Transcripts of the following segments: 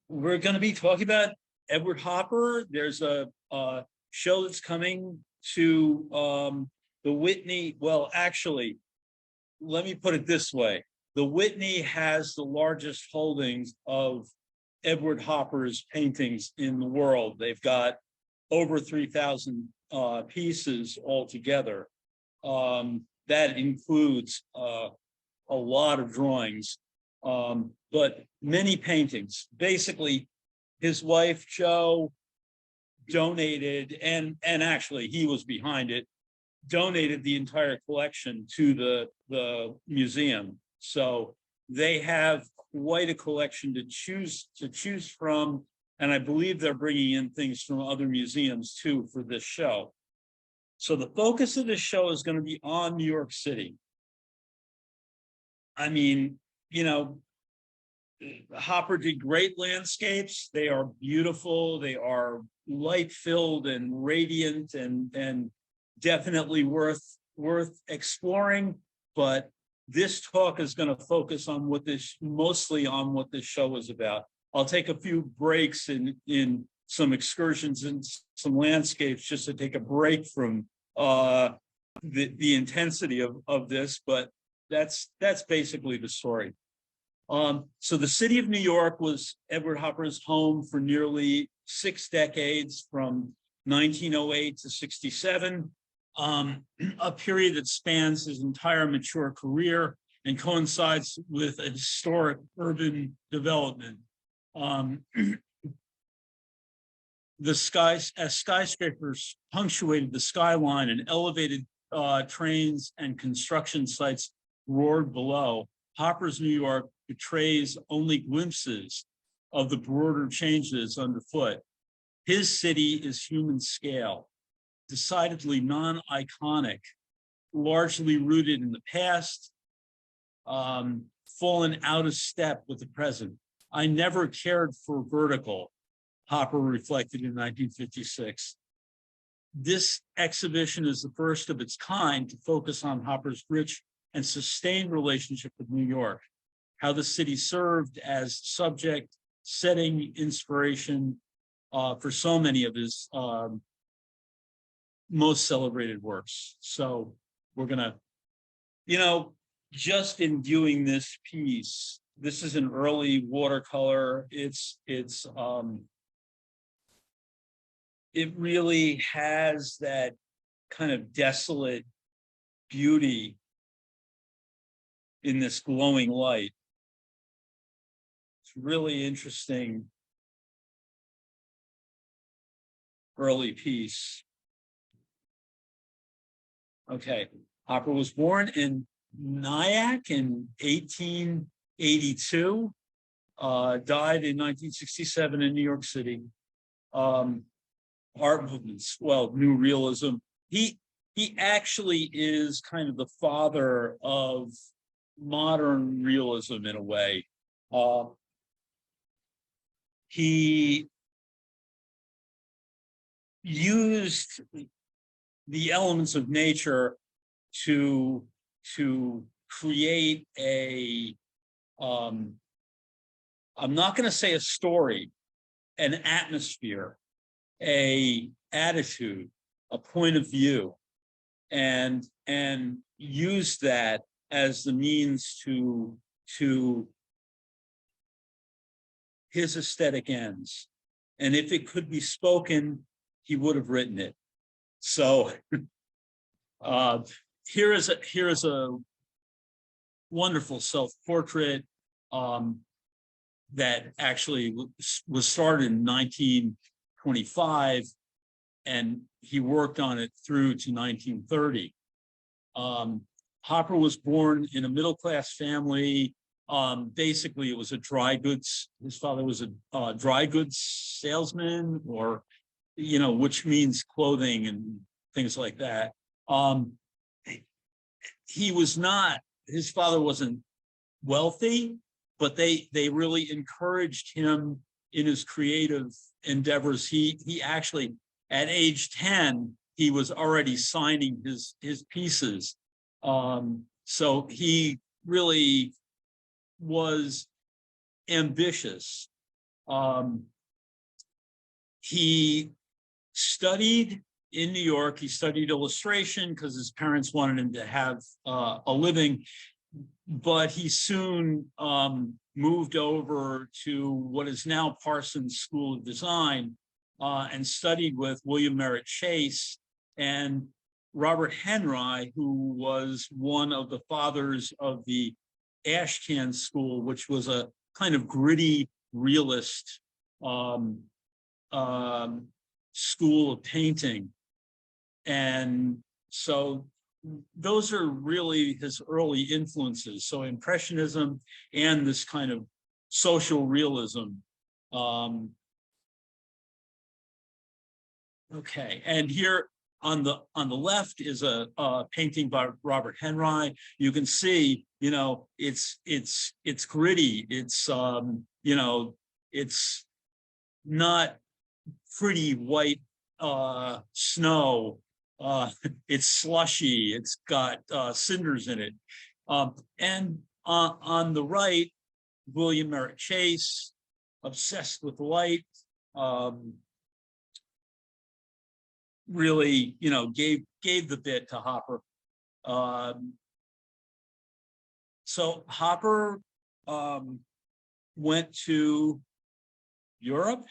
we're going to be talking about Edward Hopper. There's a show that's coming to the Whitney. Well, actually, let me put it this way. The Whitney has the largest holdings of Edward Hopper's paintings in the world. They've got over 3,000 pieces altogether. That includes a lot of drawings, but many paintings. Basically, his wife, Jo, donated, and actually he was behind it, donated the entire collection to the museum. So they have quite a collection to choose from, and I believe they're bringing in things from other museums too for this show. So the focus of this show is going to be on New York City. I mean, you know, Hopper did great landscapes. They are beautiful. They are light-filled and radiant, and definitely worth exploring. But this talk is going to focus on mostly on what this show is about. I'll take a few breaks in some excursions and some landscapes just to take a break from the intensity of this, but that's basically the story. So the city of New York was Edward Hopper's home for nearly 6 decades, from 1908 to 67, a period that spans his entire mature career and coincides with a historic urban development. As skyscrapers punctuated the skyline and elevated trains and construction sites roared below, Hopper's New York betrays only glimpses of the broader changes underfoot. His city is human scale, decidedly non-iconic, largely rooted in the past, fallen out of step with the present. I never cared for vertical, Hopper reflected in 1956. This exhibition is the first of its kind to focus on Hopper's rich and sustained relationship with New York, how the city served as subject, setting, inspiration for so many of his most celebrated works. So we're gonna, just in viewing this piece, this is an early watercolor. It really has that kind of desolate beauty in this glowing light. It's really interesting early piece. Okay, Hopper was born in Nyack in 1882, died in 1967 in New York City. Art movements, well, New Realism. He actually is kind of the father of modern realism in a way. He used the elements of nature to create I'm not going to say a story, an atmosphere, a attitude, a point of view, and use that as the means to his aesthetic ends. And if it could be spoken, he would have written it. So here is a wonderful self-portrait that actually was started in 1925, and he worked on it through to 1930. Hopper was born in a middle-class family. Basically, it was a dry goods. His father was a dry goods salesman, or, which means clothing and things like that. His father wasn't wealthy, but they really encouraged him in his creative endeavors. He actually, at age 10, he was already signing his pieces. So he really was ambitious He studied in New York. He studied illustration because his parents wanted him to have a living, but he soon moved over to what is now Parsons School of Design and studied with William Merritt Chase and Robert Henry, who was one of the fathers of the Ashcan School, which was a kind of gritty realist school of painting. And so those are really his early influences. So Impressionism and this kind of social realism. Okay, and here on the left is a painting by Robert Henry. You can see, you know, it's gritty. It's you know, it's not pretty white snow. It's slushy. It's got cinders in it. And on the right, William Merritt Chase, obsessed with light. Really, you know, gave the bit to Hopper. So Hopper went to Europe,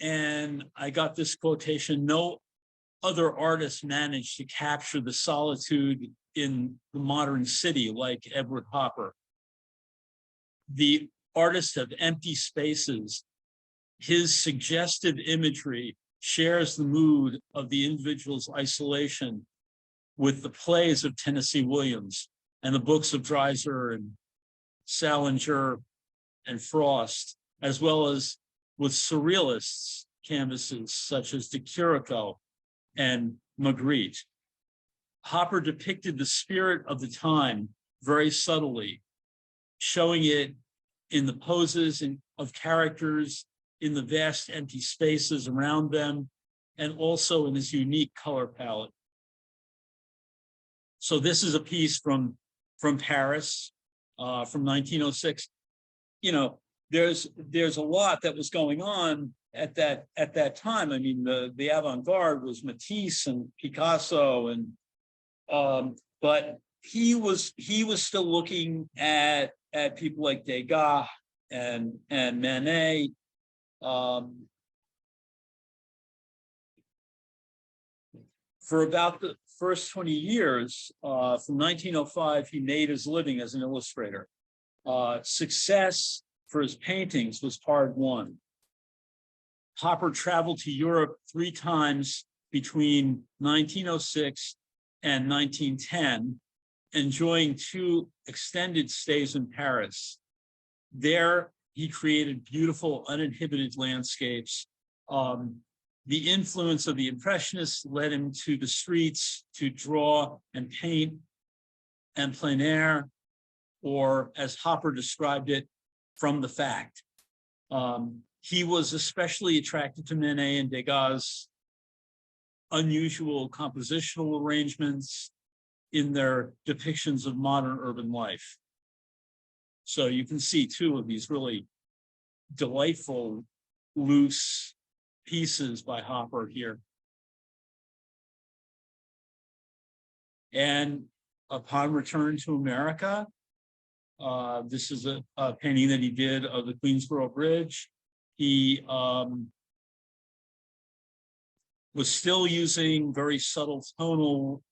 and I got this quotation: "No other artist managed to capture the solitude in the modern city like Edward Hopper. The artist of empty spaces. His suggestive imagery shares the mood of the individual's isolation with the plays of Tennessee Williams and the books of Dreiser and Salinger and Frost, as well as with surrealists' canvases such as de Chirico and Magritte. Hopper depicted the spirit of the time very subtly, showing it in the poses of characters, in the vast empty spaces around them, and also in his unique color palette." So this is a piece from Paris, from 1906. You know, there's a lot that was going on at that time. I mean, the avant-garde was Matisse and Picasso, and but he was still looking at people like Degas and Manet. For about the first 20 years, from 1905, he made his living as an illustrator. Success for his paintings was hard won. Hopper traveled to Europe 3 times between 1906 and 1910, enjoying 2 extended stays in Paris. There, he created beautiful, uninhibited landscapes. The influence of the Impressionists led him to the streets to draw and paint en plein air, or as Hopper described it, from the fact. He was especially attracted to Manet and Degas' unusual compositional arrangements in their depictions of modern urban life. So you can see 2 of these really delightful, loose pieces by Hopper here. And upon return to America, this is a painting that he did of the Queensboro Bridge. He was still using very subtle tonal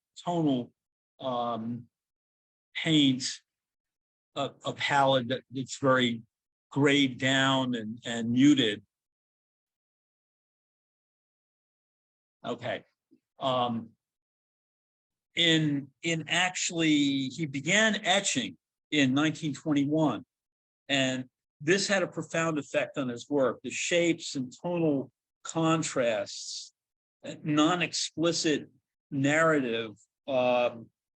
paint, a palette that's very grayed down and muted. Okay. Actually, he began etching in 1921, and this had a profound effect on his work. The shapes and tonal contrasts, non-explicit narrative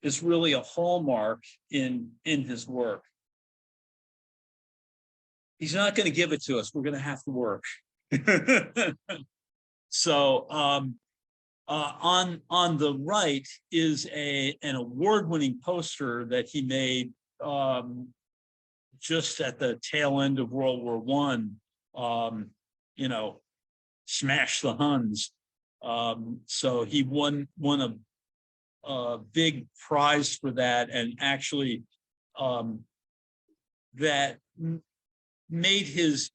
is really a hallmark in his work. He's not going to give it to us. We're going to have to work. So on the right is an award-winning poster that he made just at the tail end of World War One, you know, smashed the Huns. So he won a big prize for that, and actually that made his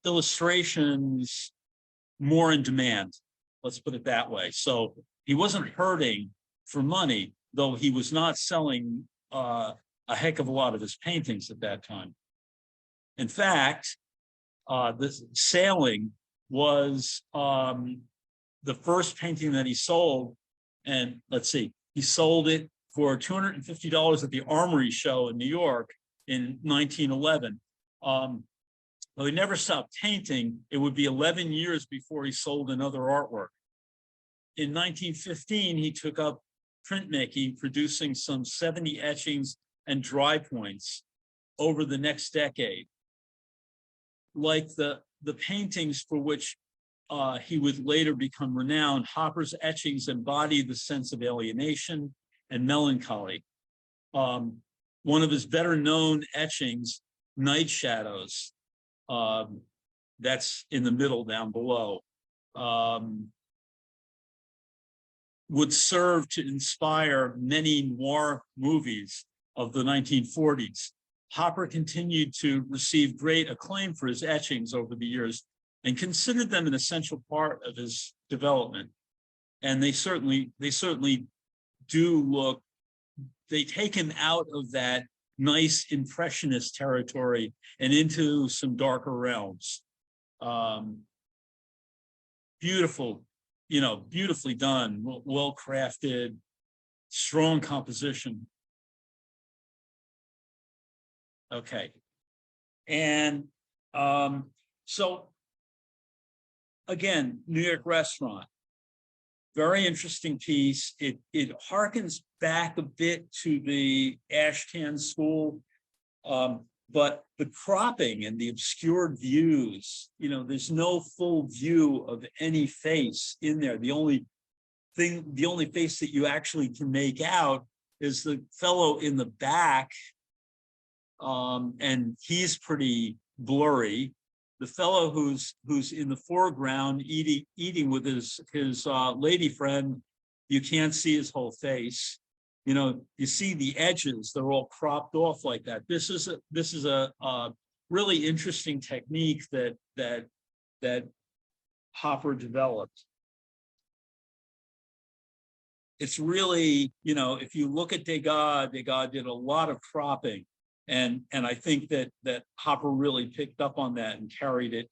illustrations more in demand. Let's put it that way. So he wasn't hurting for money, though he was not selling a heck of a lot of his paintings at that time. In fact, the Sailing was the first painting that he sold. And let's see, he sold it for $250 at the Armory Show in New York in 1911. Though he never stopped painting, it would be 11 years before he sold another artwork. In 1915, he took up printmaking, producing some 70 etchings and dry points over the next decade. Like the paintings for which he would later become renowned, Hopper's etchings embody the sense of alienation and melancholy. One of his better known etchings, Night Shadows, that's in the middle down below, would serve to inspire many noir movies of the 1940s. Hopper continued to receive great acclaim for his etchings over the years and considered them an essential part of his development. And they certainly do look, they take him out of that nice impressionist territory and into some darker realms. Beautiful, beautifully done, well crafted, strong composition. Okay. And so again, New York Restaurant, very interesting piece. It harkens back a bit to the Ashcan School, but the cropping and the obscured views, there's no full view of any face in there. The only face that you actually can make out is the fellow in the back, and he's pretty blurry. The fellow who's in the foreground eating with his lady friend, you can't see his whole face. You see the edges; they're all cropped off like that. This is a really interesting technique that Hopper developed. It's really, if you look at Degas did a lot of cropping. And I think that Hopper really picked up on that and carried it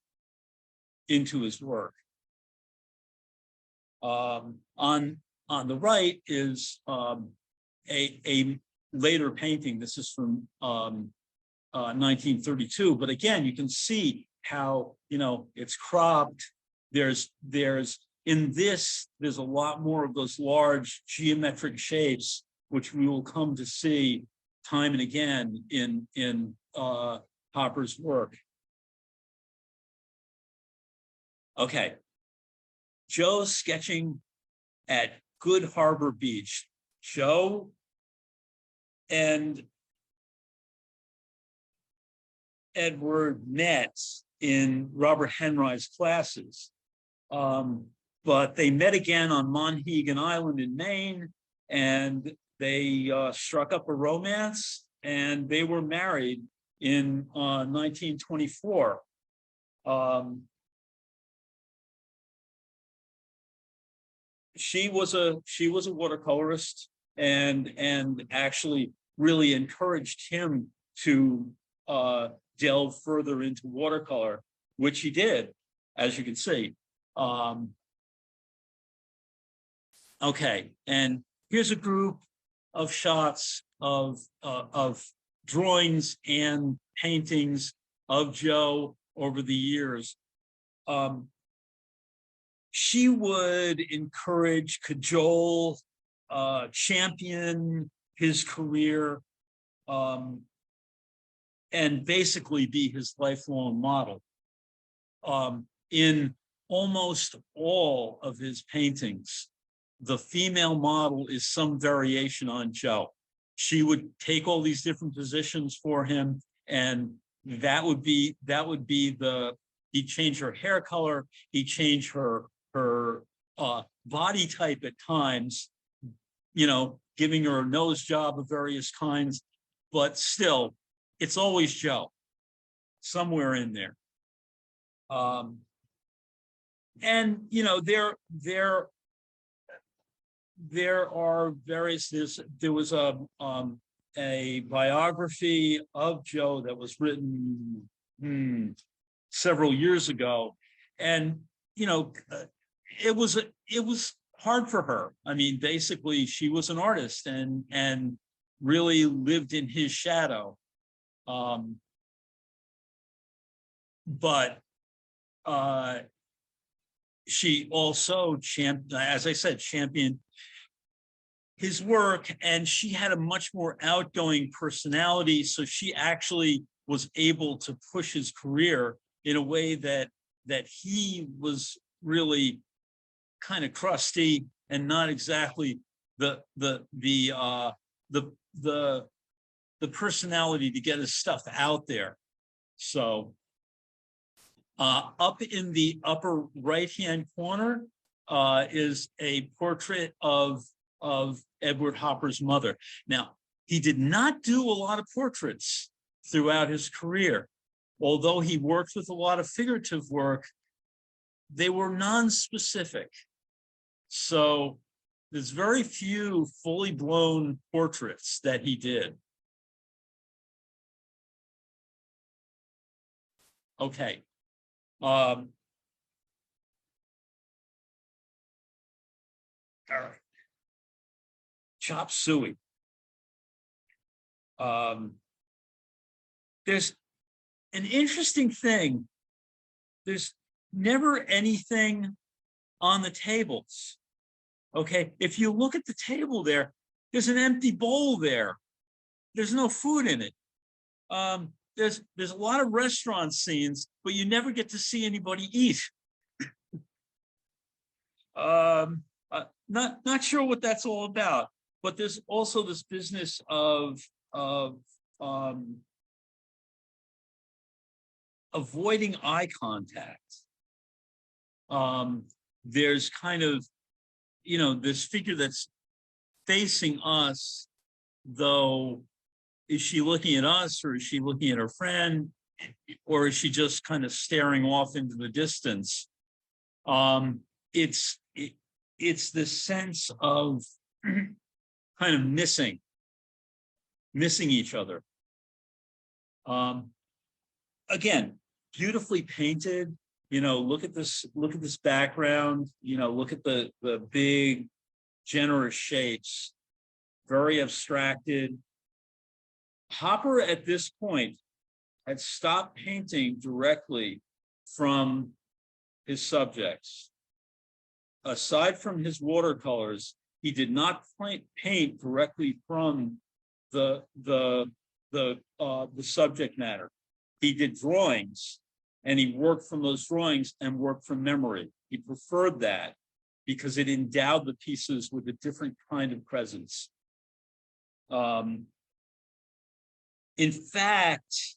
into his work. On the right is a later painting. This is from 1932. But again, you can see how it's cropped. There's a lot more of those large geometric shapes, which we will come to see time and again in Hopper's work. Okay, Joe's sketching at Good Harbor Beach. Joe and Edward met in Robert Henry's classes, but they met again on Monhegan Island in Maine, and they struck up a romance, and they were married in 1924. She was a watercolorist, and actually really encouraged him to delve further into watercolor, which he did, as you can see. Okay, and here's a group of shots of drawings and paintings of Joe over the years. She would encourage, cajole, champion his career, and basically be his lifelong model. In almost all of his paintings, the female model is some variation on Joe. she would take all these different positions for him, and that would be he'd change her hair color, he'd change her body type at times, giving her a nose job of various kinds, but still, it's always Joe somewhere in there. And there are various. There was a biography of Joe that was written several years ago, and it was hard for her. I mean, basically, she was an artist and really lived in his shadow. But she also championed his work, and she had a much more outgoing personality. So she actually was able to push his career in a way that he was really kind of crusty and not exactly the personality to get his stuff out there. So up in the upper right-hand corner is a portrait of Edward Hopper's mother. Now, he did not do a lot of portraits throughout his career. Although he worked with a lot of figurative work, they were non-specific. So there's very few fully blown portraits that he did. Okay. All right. Chop suey. There's an interesting thing. There's never anything on the tables. Okay, if you look at the table there, there's an empty bowl there. There's no food in it. There's a lot of restaurant scenes, but you never get to see anybody eat. Not sure what that's all about. But there's also this business of avoiding eye contact. There's kind of, this figure that's facing us, though, is she looking at us, or is she looking at her friend, or is she just kind of staring off into the distance? It's this sense of kind of missing each other. Again, beautifully painted. Look at this background. Look at the big, generous shapes. Very abstracted. Hopper at this point had stopped painting directly from his subjects. Aside from his watercolors, he did not paint directly from the subject matter. He did drawings, and he worked from those drawings and worked from memory. He preferred that because it endowed the pieces with a different kind of presence. In fact,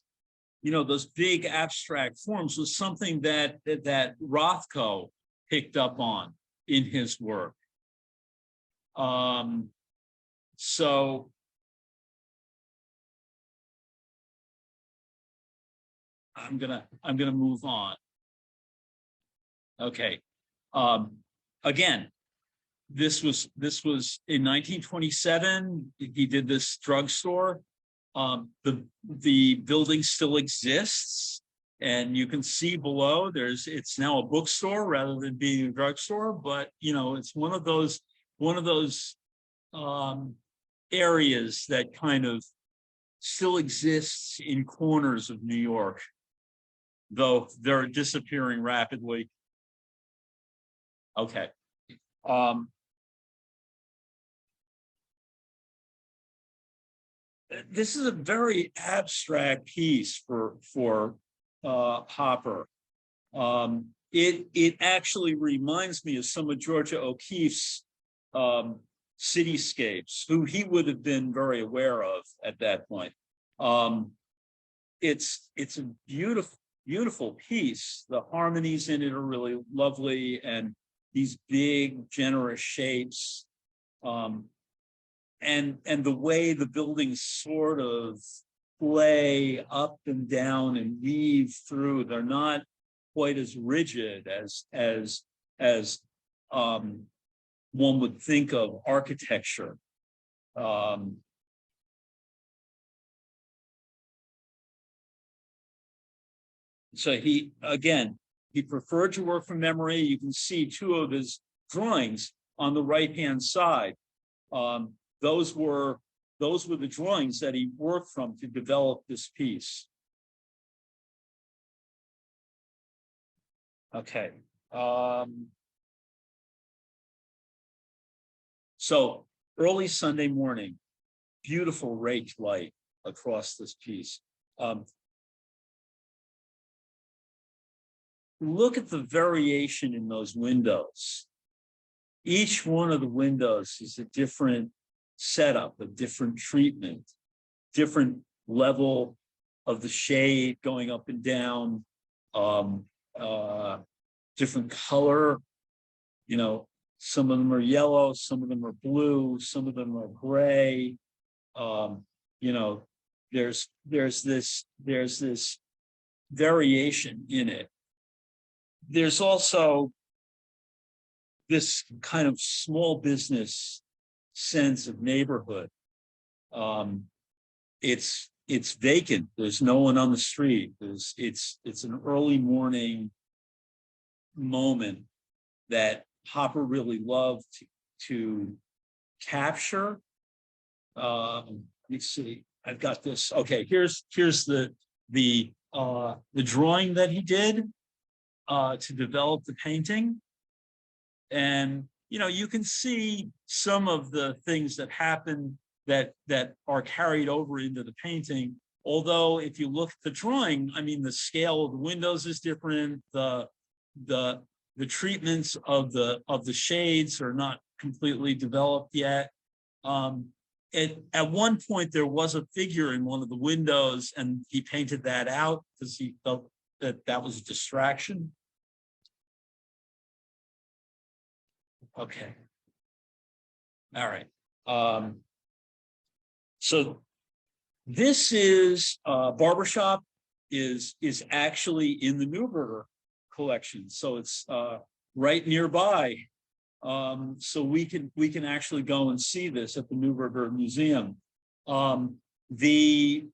those big abstract forms was something that Rothko picked up on in his work. So I'm gonna move on. Okay. Again, this was in 1927. He did this drugstore. The building still exists, and you can see below it's now a bookstore rather than being a drugstore, but it's one of those areas that kind of still exists in corners of New York, though they're disappearing rapidly. Okay. This is a very abstract piece for Hopper. It actually reminds me of some of Georgia O'Keeffe's cityscapes, who he would have been very aware of at that point. It's a beautiful piece. The harmonies in it are really lovely, and these big, generous shapes. And the way the buildings sort of play up and down and weave through, they're not quite as rigid as one would think of architecture. So he preferred to work from memory. You can see two of his drawings on the right-hand side. Those were the drawings that he worked from to develop this piece. Okay. So early Sunday morning, beautiful rake light across this piece. Look at the variation in those windows. Each one of the windows is a different setup, a different treatment, different level of the shade going up and down, different color. You know, some of them are yellow, some of them are blue, some of them are gray. You know, there's this variation in it. There's also this kind of small business sense of neighborhood. It's vacant. There's no one on the street. It's an early morning moment that Hopper really loved to capture. Let me see. I've got this. Okay, here's the drawing that he did to develop the painting. And, you know, you can see some of the things that happen that are carried over into the painting. Although if you look at the drawing, I mean, the scale of the windows is different. The treatments of the shades are not completely developed yet. At one point, there was a figure in one of the windows, and he painted that out because he felt that was a distraction. Okay. All right. So this is Barbershop is actually in the Neuberger collection. So it's right nearby. So we can actually go and see this at the Neuberger Museum. The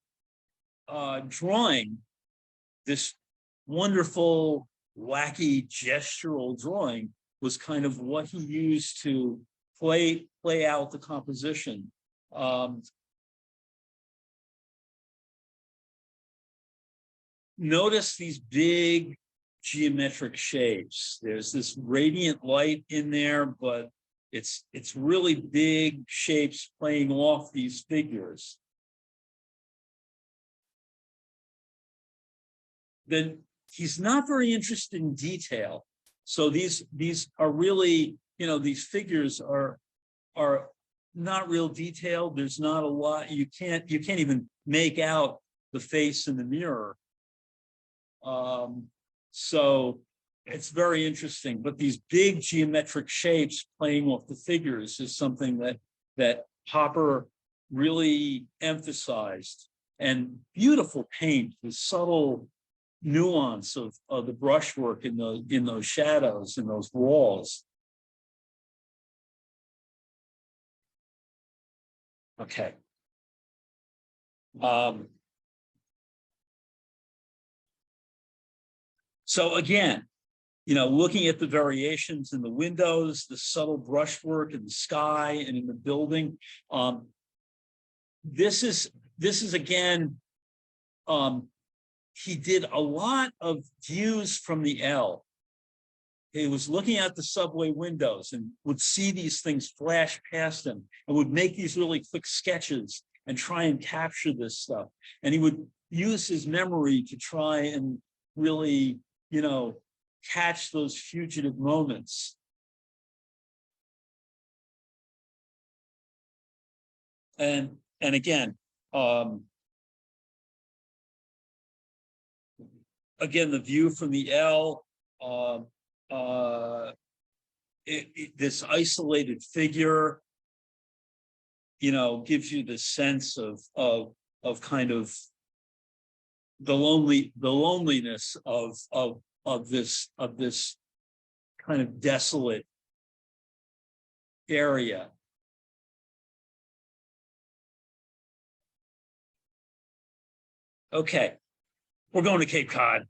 drawing, this wonderful, wacky gestural drawing, was kind of what he used to play out the composition. Notice these big geometric shapes. There's this radiant light in there, but it's really big shapes playing off these figures. Then he's not very interested in detail. So these are really, you know, these figures are not real detailed. There's not a lot. You can't even make out the face in the mirror. So it's very interesting. But these big geometric shapes playing off the figures is something that Hopper really emphasized. And beautiful paint, the subtle nuance of the brushwork in those shadows, in those walls. Okay. So again, you know, looking at the variations in the windows, the subtle brushwork in the sky and in the building, this is again, he did a lot of views from the L. He was looking at the subway windows and would see these things flash past him and would make these really quick sketches and try and capture this stuff. And he would use his memory to try and really, you know, catch those fugitive moments. and again, again, the view from the L, this isolated figure, you know, gives you the sense of kind of the loneliness of this kind of desolate area. Okay, we're going to Cape Cod.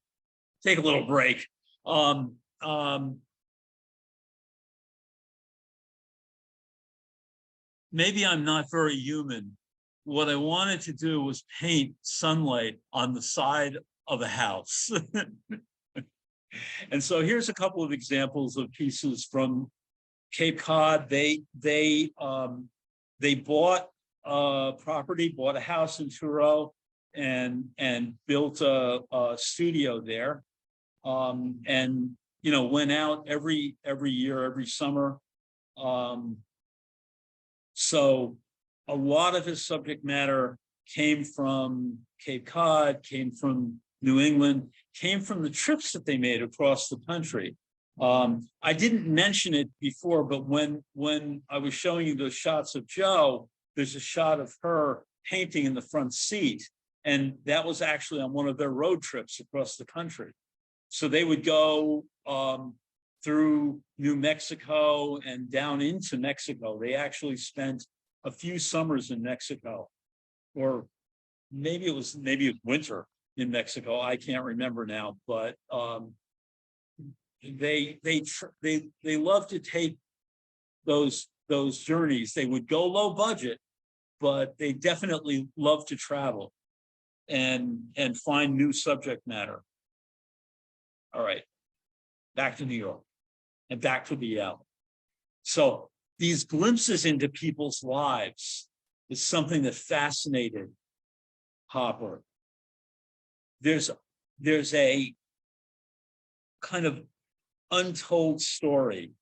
Take a little break. Maybe I'm not very human. What I wanted to do was paint sunlight on the side of a house. And so here's a couple of examples of pieces from Cape Cod. They bought property, bought a house in Truro, and built a studio there. And you know, went out every year, every summer. So a lot of his subject matter came from Cape Cod, came from New England, came from the trips that they made across the country. I didn't mention it before, but when I was showing you those shots of Joe, there's a shot of her painting in the front seat. And that was actually on one of their road trips across the country. So they would go through New Mexico and down into Mexico. They actually spent a few summers in Mexico, or maybe it was winter in Mexico. I can't remember now, but they love to take those journeys. They would go low budget, but they definitely love to travel and find new subject matter. All right, back to New York and back to the L. So these glimpses into people's lives is something that fascinated Hopper. There's a kind of untold story.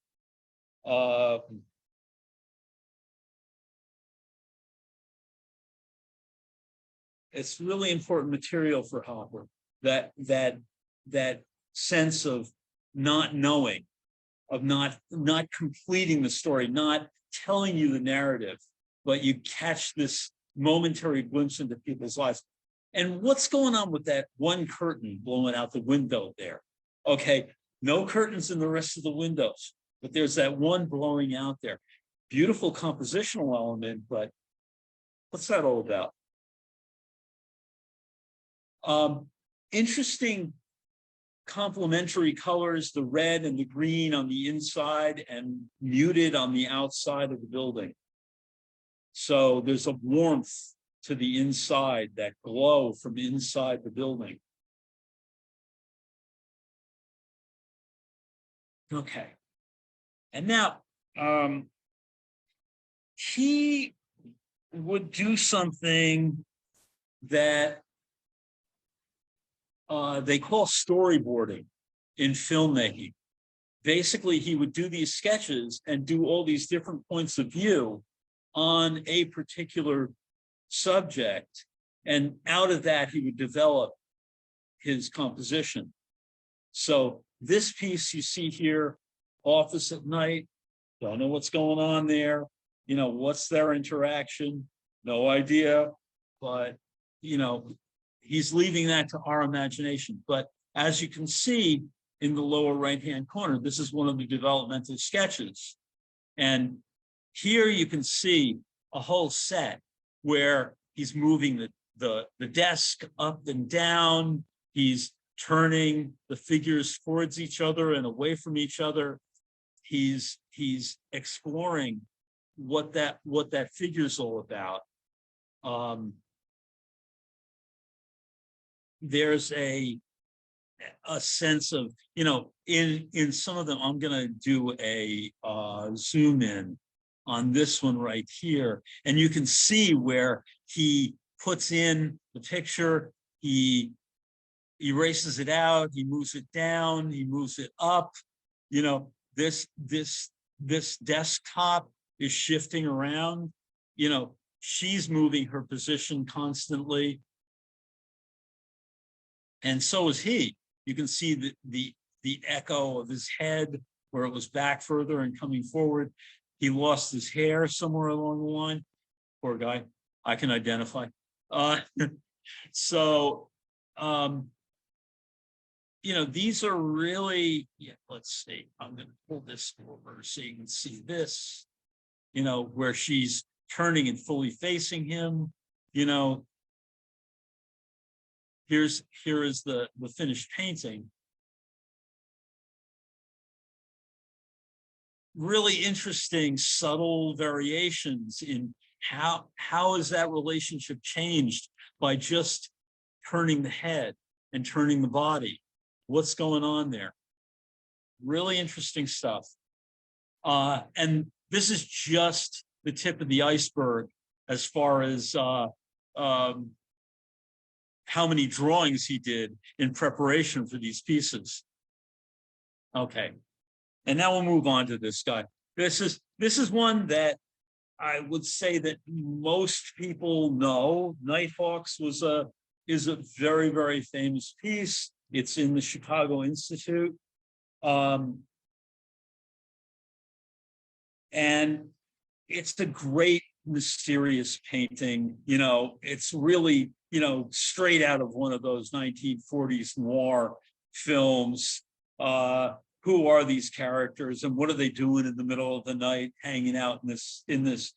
It's really important material for Hopper, that sense of not knowing, of not completing the story, not telling you the narrative, but you catch this momentary glimpse into people's lives. And what's going on with that one curtain blowing out the window there? Okay, no curtains in the rest of the windows, but there's that one blowing out there. Beautiful compositional element, but what's that all about? Interesting complementary colors, the red and the green on the inside and muted on the outside of the building. So there's a warmth to the inside, that glow from inside the building. Okay. And now, he would do something that they call storyboarding in filmmaking. Basically, he would do these sketches and do all these different points of view on a particular subject. And out of that, he would develop his composition. So this piece you see here, Office at Night, don't know what's going on there. You know, what's their interaction? No idea. But, you know, he's leaving that to our imagination. But as you can see in the lower right-hand corner, this is one of the developmental sketches. And here you can see a whole set where he's moving the desk up and down. He's turning the figures towards each other and away from each other. He's exploring what that figure's all about. There's a sense of, you know, in some of them, I'm gonna do a zoom in on this one right here, and you can see where he puts in the picture, he erases it out, he moves it down, he moves it up. You know, this desktop is shifting around. You know, she's moving her position constantly. And so is he. You can see the echo of his head where it was back further and coming forward. He lost his hair somewhere along the line. Poor guy. I can identify. So, you know, these are really, yeah, let's see. I'm going to pull this over so you can see this, you know, where she's turning and fully facing him, you know. Here is the finished painting. Really interesting, subtle variations in how is that relationship changed by just turning the head and turning the body. What's going on there? Really interesting stuff. And this is just the tip of the iceberg as far as how many drawings he did in preparation for these pieces. Okay, and now we'll move on to this guy. This is one that I would say that most people know. Nighthawks is a very, very famous piece. It's in the Chicago Institute. And it's a great, mysterious painting. You know, it's really, you know, straight out of one of those 1940s noir films. Who are these characters and what are they doing in the middle of the night, hanging out in this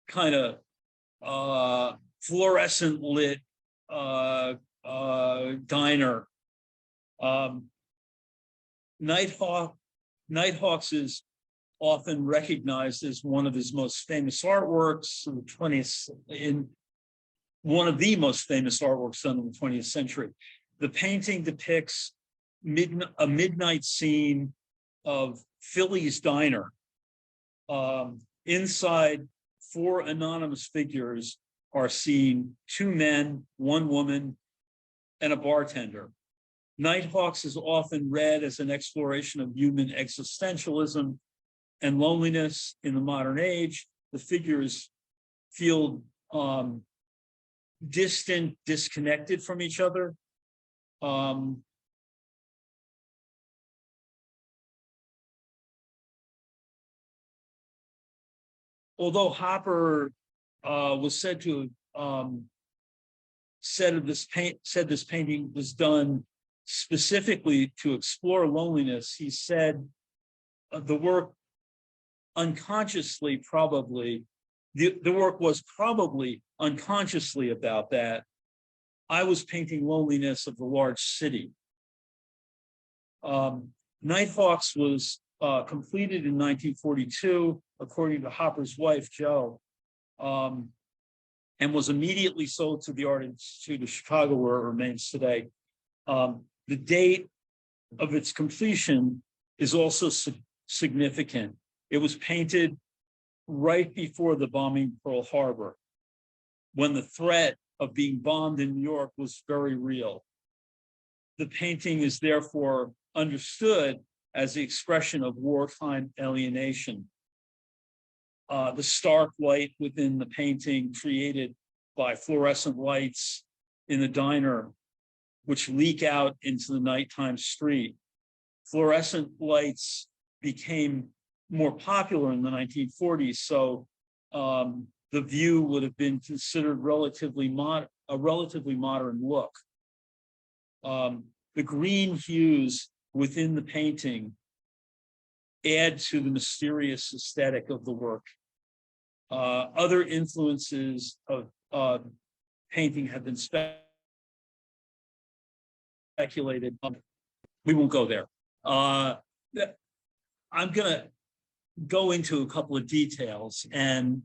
kind of fluorescent lit diner. Nighthawks is often recognized as one of his most famous artworks in the 20th, in one of the most famous artworks done in the 20th century. The painting depicts a midnight scene of Philly's diner. Inside, 4 anonymous figures are seen: 2 men, 1 woman, and a bartender. Nighthawks is often read as an exploration of human existentialism and loneliness in the modern age. The figures feel distant, disconnected from each other. Although Hopper was said to said this painting was done specifically to explore loneliness, he said the work unconsciously probably, the work was probably unconsciously about that. I was painting loneliness of the large city. Nighthawks was completed in 1942, according to Hopper's wife, Jo, and was immediately sold to the Art Institute of Chicago, where it remains today. The date of its completion is also significant. It was painted right before the bombing of Pearl Harbor, when the threat of being bombed in New York was very real. The painting is therefore understood as the expression of wartime alienation. The stark light within the painting, created by fluorescent lights in the diner, which leak out into the nighttime street. Fluorescent lights became more popular in the 1940s, so the view would have been considered a relatively modern look. The green hues within the painting add to the mysterious aesthetic of the work. Other influences of painting have been speculated. We won't go there. I'm going to go into a couple of details, and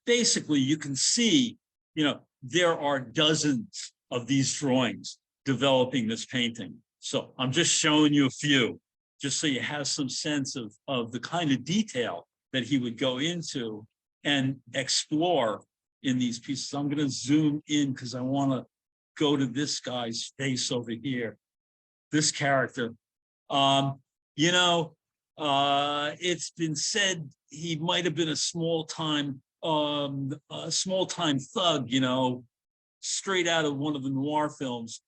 basically you can see, you know, there are dozens of these drawings developing this painting. So I'm just showing you a few, just so you have some sense of the kind of detail that he would go into and explore in these pieces. I'm going to zoom in because I want to go to this guy's face over here, this character. You know, It's been said he might have been a small-time thug, you know, straight out of one of the noir films.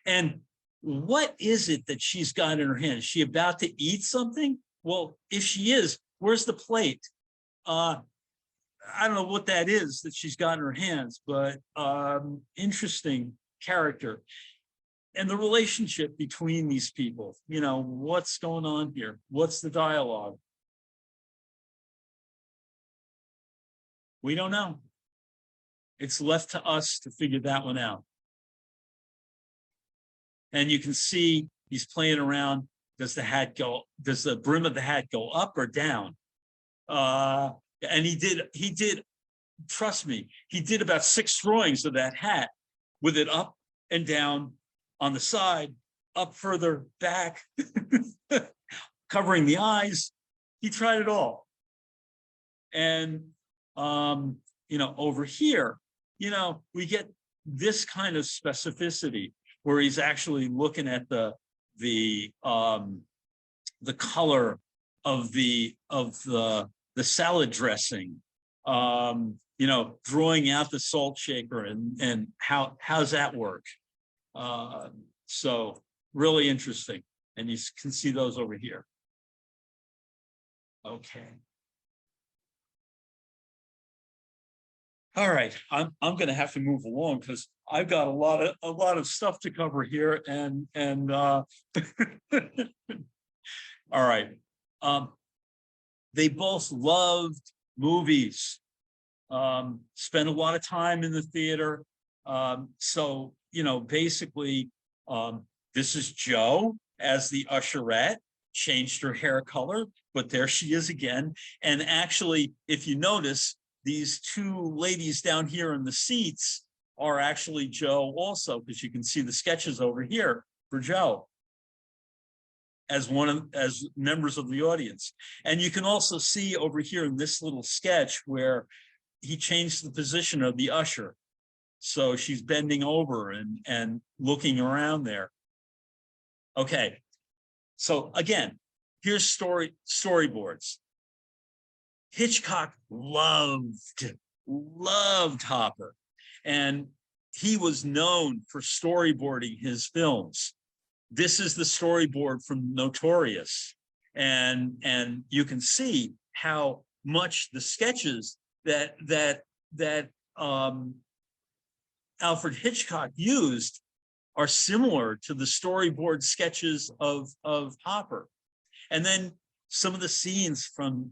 And what is it that she's got in her hand? Is she about to eat something? Well, if she is, where's the plate? I don't know what that is that she's got in her hands, but interesting character. And the relationship between these people, you know, what's going on here? What's the dialogue? We don't know. It's left to us to figure that one out. And you can see he's playing around. Does the brim of the hat go up or down? And he did, trust me, he did about 6 drawings of that hat with it up and down, on the side, up further, back, covering the eyes. He tried it all. And, you know, over here, you know, we get this kind of specificity where he's actually looking at the color of the salad dressing, you know, drawing out the salt shaker and how's that work? So really interesting. And you can see those over here. Okay. All right, I'm going to have to move along because I've got a lot of stuff to cover here, and all right. They both loved movies, spent a lot of time in the theater. So, you know, basically, this is Jo as the usherette, changed her hair color, but there she is again. And actually, if you notice, these 2 ladies down here in the seats are actually Jo also, because you can see the sketches over here for Jo as members of the audience. And you can also see over here in this little sketch where he changed the position of the usher. So she's bending over and looking around there. Okay, so again, here's storyboards. Hitchcock loved Hopper, and he was known for storyboarding his films. This is the storyboard from Notorious, and you can see how much the sketches that Alfred Hitchcock used are similar to the storyboard sketches of Hopper. And then some of the scenes from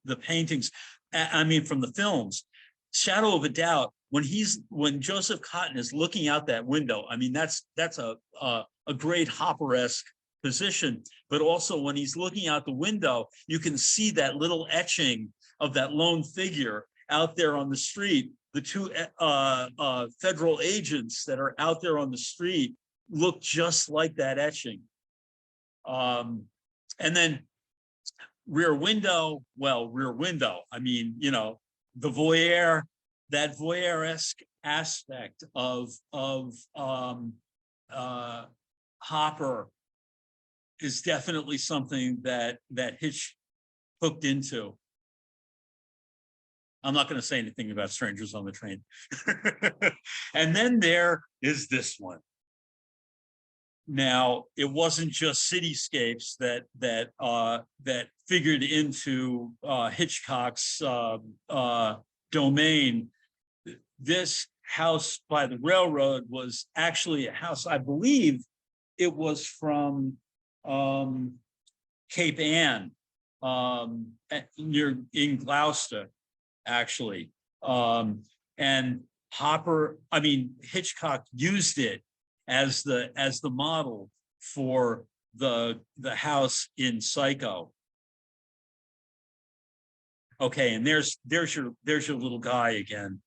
the paintings, I mean, from the films, Shadow of a Doubt, when Joseph Cotten is looking out that window, I mean, that's a great Hopper-esque position, but also when he's looking out the window, you can see that little etching of that lone figure out there on the street. The 2 federal agents that are out there on the street look just like that etching. And then Rear Window, I mean, you know, the voyeur, that voyeur-esque aspect of Hopper is definitely something that Hitch hooked into. I'm not going to say anything about Strangers on the Train. And then there is this one. Now, it wasn't just cityscapes that figured into Hitchcock's domain. This house by the railroad was actually a house, I believe it was from Cape Ann, in Gloucester, actually. And Hitchcock used it as the model for the house in Psycho. Okay, and there's your little guy again,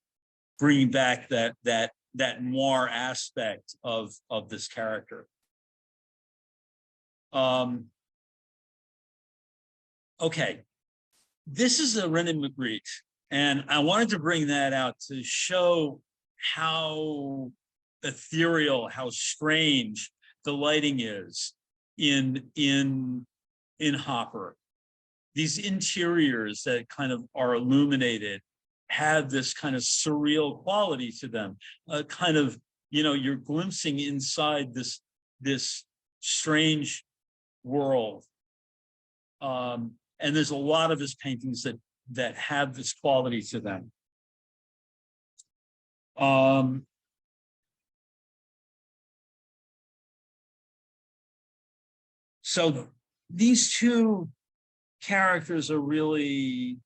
bringing back that noir aspect of this character. Okay, this is a René Magritte, and I wanted to bring that out to show how ethereal, how strange the lighting is in in Hopper. These interiors that kind of are illuminated have this kind of surreal quality to them, a kind of, you're glimpsing inside this strange world. And there's a lot of his paintings that have this quality to them. So these two characters are really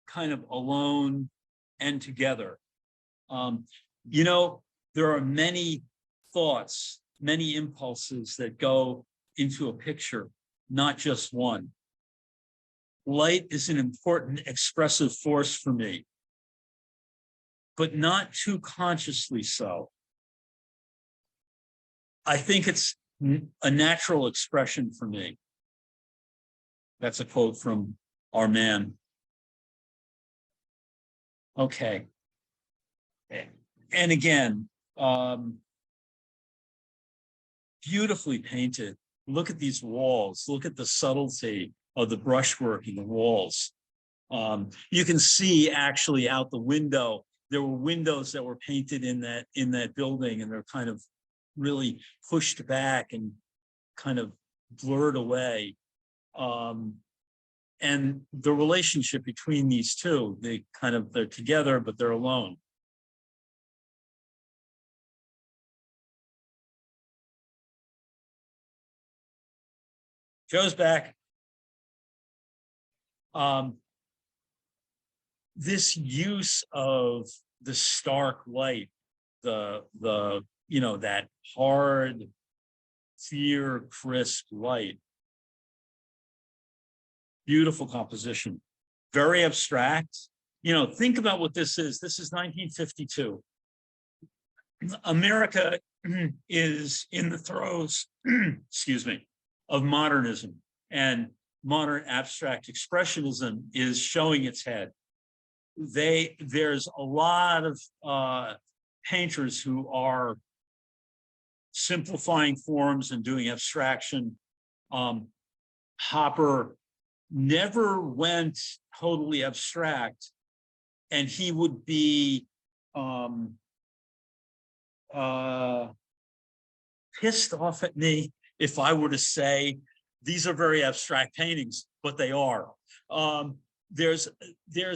kind of alone and together. There are many thoughts, many impulses that go into a picture, not just one. Light is an important expressive force for me, but not too consciously so. I think it's a natural expression for me. That's a quote from our man. Okay. And again, beautifully painted. Look at these walls. Look at the subtlety of the brushwork in the walls. You can see actually out the window, there were windows that were painted in that building, and they're kind of really pushed back and kind of blurred away. And the relationship between these two, they're together, but they're alone. Joe's back. This use of the stark light, that hard, clear, crisp light. Beautiful composition, very abstract. Think about what this is. This is 1952. America is in the throes, excuse me, of modernism, and modern abstract expressionism is showing its head. There's a lot of painters who are simplifying forms and doing abstraction. Hopper never went totally abstract, and he would be pissed off at me if I were to say these are very abstract paintings, but they are. There's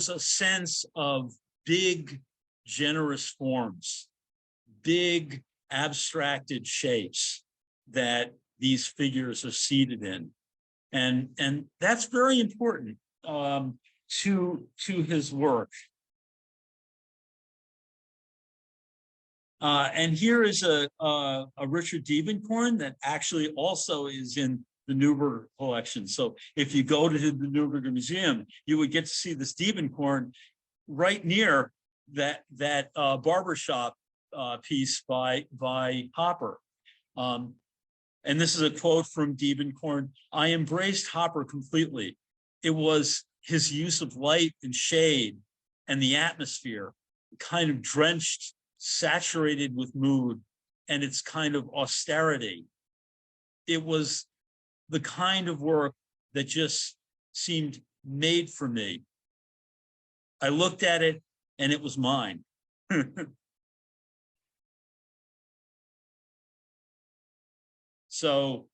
a sense of big, generous forms, big abstracted shapes that these figures are seated in. And that's very important to his work. And here is a Richard Diebenkorn that actually also is in the Newberger collection. So if you go to the Newberger Museum, you would get to see this Diebenkorn right near that barbershop piece by Hopper. And this is a quote from Diebenkorn: "I embraced Hopper completely. It was his use of light and shade and the atmosphere, kind of drenched, saturated with mood, and its kind of austerity. It was the kind of work that just seemed made for me. I looked at it and it was mine." So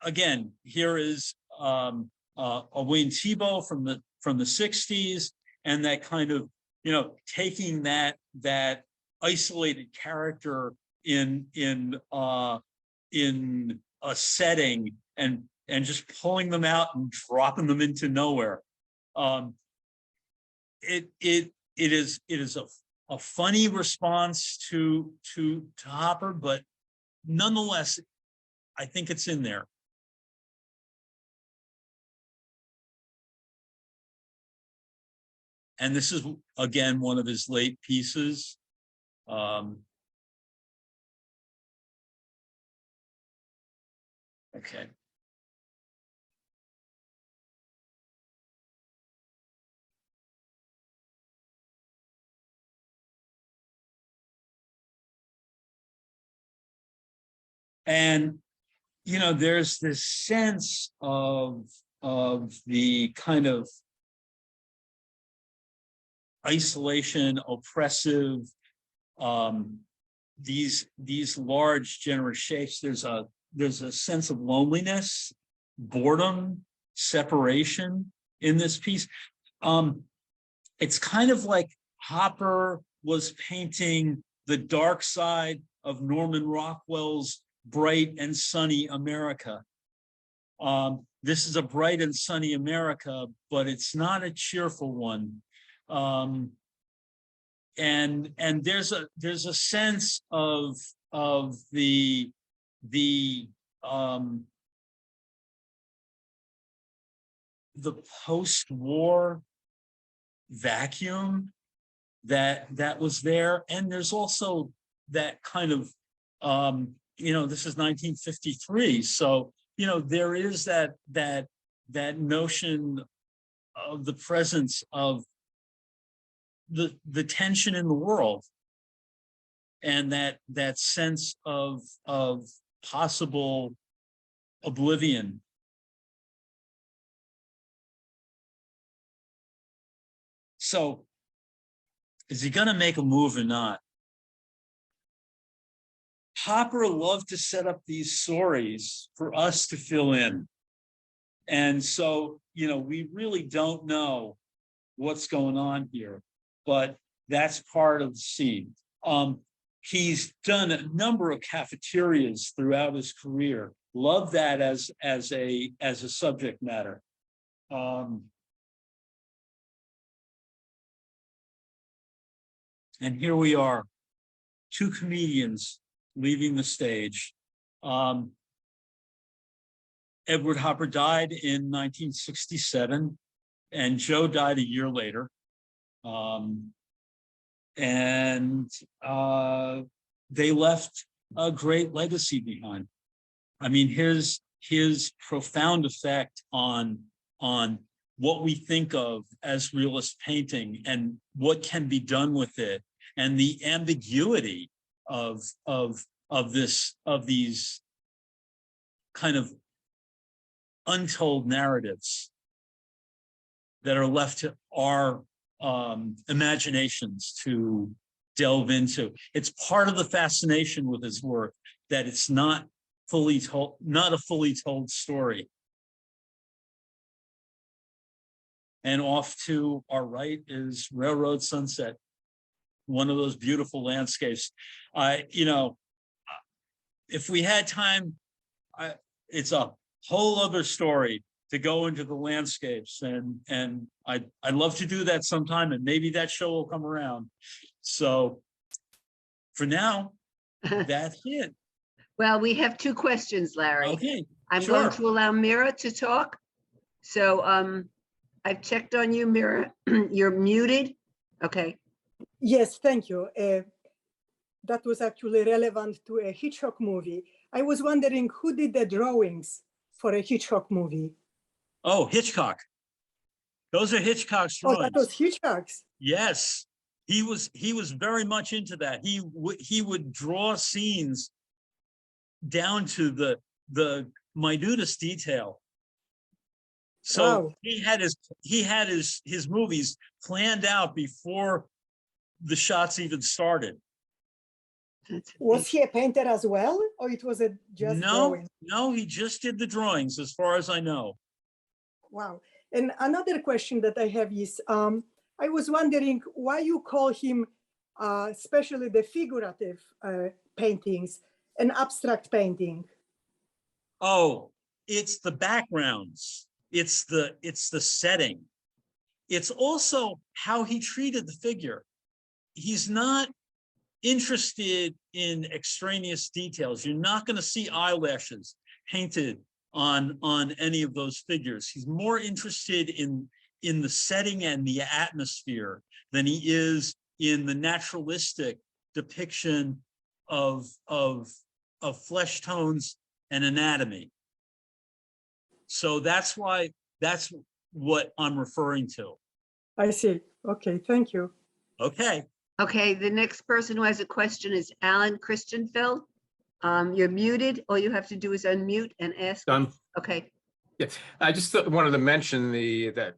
again, here is a Wayne Thibault from the 60s, and that kind of, taking that isolated character in a setting and just pulling them out and dropping them into nowhere. It is a funny response to Hopper, but nonetheless, I think it's in there. And this is, again, one of his late pieces. Okay. And you know, there's this sense of the kind of isolation, oppressive, these large generous shapes. There's a sense of loneliness, boredom, separation in this piece. It's kind of like Hopper was painting the dark side of Norman Rockwell's bright and sunny America. This is a bright and sunny America, but it's not a cheerful one. And there's a sense of the post-war vacuum that was there, and there's also that kind of you know, this is 1953, so you know there is that notion of the presence of the tension in the world, and that sense of possible oblivion. So is he going to make a move or not? Hopper loved to set up these stories for us to fill in. And so, you know, we really don't know what's going on here, but that's part of the scene. He's done a number of cafeterias throughout his career. Love that as a subject matter. And here we are, two comedians leaving the stage. Edward Hopper died in 1967, and Joe died a year later. And they left a great legacy behind. I mean, his profound effect on what we think of as realist painting and what can be done with it, and the ambiguity of these kind of untold narratives that are left to our imaginations to delve into. It's part of the fascination with his work that it's not fully told, not a fully told story. And off to our right is Railroad Sunset, one of those beautiful landscapes. You know, if we had time, it's a whole other story to go into the landscapes, and I'd love to do that sometime, and maybe that show will come around. So for now, that's it. Well, we have two questions, Larry. Okay, I'm sure. going to allow Mira to talk. So I've checked on you, Mira. You're muted. Okay. Yes, thank you. That was actually relevant to a Hitchcock movie. I was wondering who did the drawings for a Hitchcock movie? Oh, Hitchcock. Those are Hitchcock's drawings. Oh, that was Hitchcock's? Yes, he was very much into that. He would draw scenes down to the minutest detail. So wow. he had his movies planned out before the shots even started. Was he a painter as well, or it was a just drawing? No, he just did the drawings, as far as I know. Wow. And another question that I have is, I was wondering why you call him, especially the figurative paintings, an abstract painting. Oh, it's the backgrounds. It's the setting. It's also how he treated the figure. He's not interested in extraneous details. You're not going to see eyelashes painted on any of those figures. He's more interested in the setting and the atmosphere than he is in the naturalistic depiction of flesh tones and anatomy. So that's what I'm referring to. I see. Okay, thank you. Okay. Okay, the next person who has a question is Alan Christenfield. You're muted. All you have to do is unmute and ask. Done. Okay. Yeah, I just wanted to mention that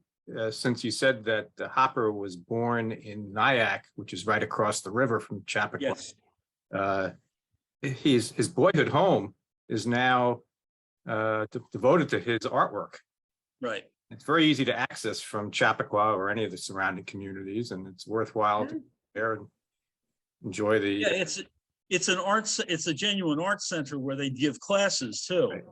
since you said that Hopper was born in Nyack, which is right across the river from Chappaqua. Yes. His boyhood home is now devoted to his artwork. Right. It's very easy to access from Chappaqua or any of the surrounding communities, and it's worthwhile to go there and enjoy the. Yeah, it's an arts. It's a genuine art center where they give classes too. Right.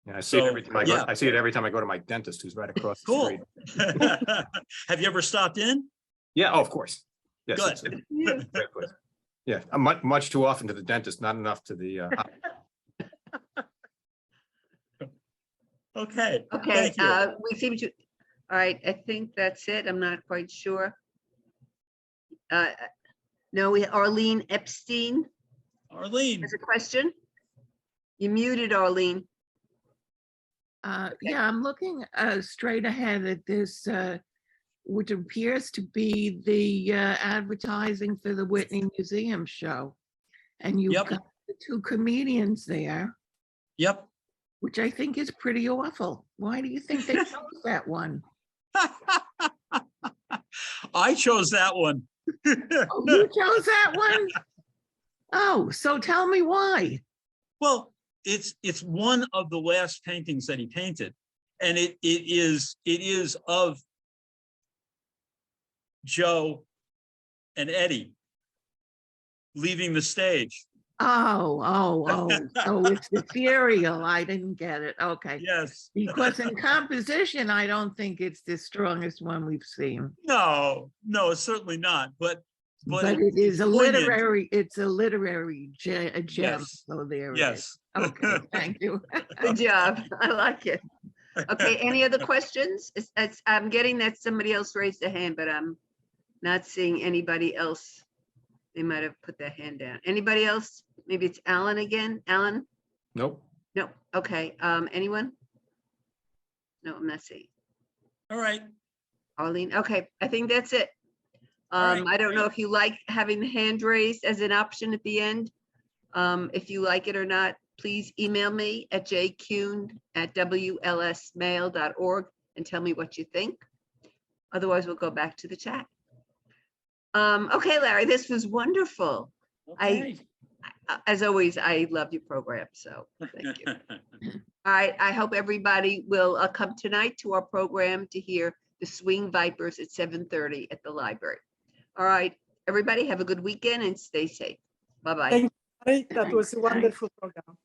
Yeah, I see it So, every time I go. I see it every time I go to my dentist, who's right across the Cool. street. Have you ever stopped in? Yeah, oh, of course. Yes. Good. It's a great place. Yeah, I'm much too often to the dentist, not enough to the. Okay. Okay, Thank you. we seem to, all right, I think that's it. I'm not quite sure. No, Arlene Epstein Arlene. has a question. You muted, Arlene. Yeah, I'm looking straight ahead at this, which appears to be the advertising for the Whitney Museum show. And you've Yep. got the two comedians there, Yep. which I think is pretty awful. Why do you think they chose that one? I chose that one. Oh, you chose that one? Oh, so tell me why. Well, it's one of the last paintings that he painted, and it is of Joe and Eddie leaving the stage. Oh, so it's the serial. I didn't get it. Okay. Yes. Because in composition, I don't think it's the strongest one we've seen. No, it's certainly not. But But it is a poignant. literary, it's a literary gem. Yes. So there it is. Yes. Okay, thank you. Good job. I like it. Okay, any other questions? I'm getting that somebody else raised a hand, but I'm not seeing anybody else. They might have put their hand down. Anybody else? Maybe it's Alan again. Alan? Nope. No. Okay. Anyone? No, I'm not seeing. All right. Arlene. Okay, I think that's it. All right, I don't know great. if you like having the hand raised as an option at the end. If you like it or not, please email me at jkuhn@wlsmail.org and tell me what you think. Otherwise, we'll go back to the chat. Okay, Larry, this was wonderful. Okay. As always, I love your program, so thank you. All right, I hope everybody will come tonight to our program to hear the Swing Vipers at 7:30 at the library. All right, everybody have a good weekend and stay safe. Bye-bye. Thank you. That was a Thanks. wonderful program.